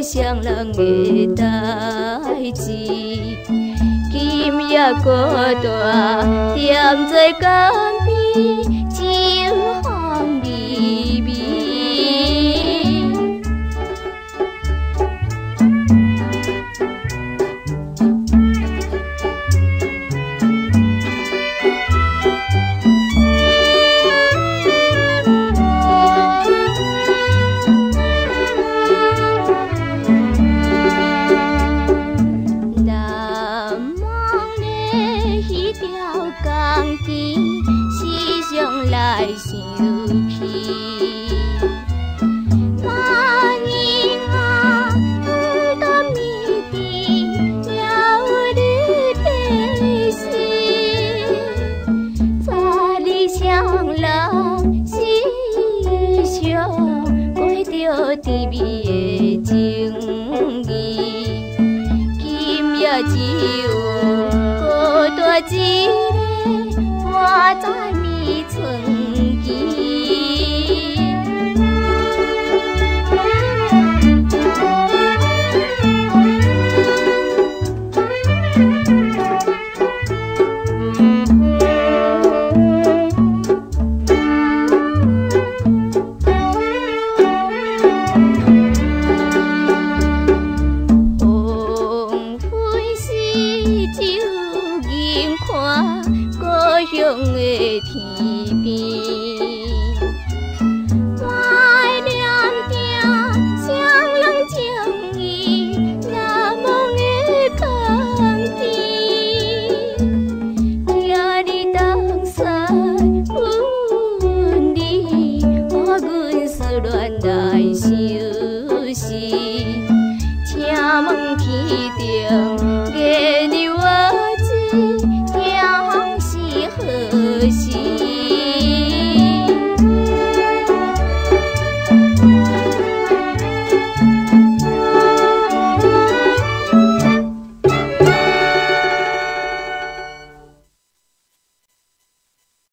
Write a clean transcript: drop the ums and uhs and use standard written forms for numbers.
双人的代志。今夜孤单，踮在江边，秋风微微。来想起，那年啊，当面的了你的心，早日双人时常过着甜蜜的情谊。今夜只有孤单一个，我在迷春。乡的天边，怀念着双人情谊难忘的光景。今日东山阮你，阮思恋来相思，请问天定。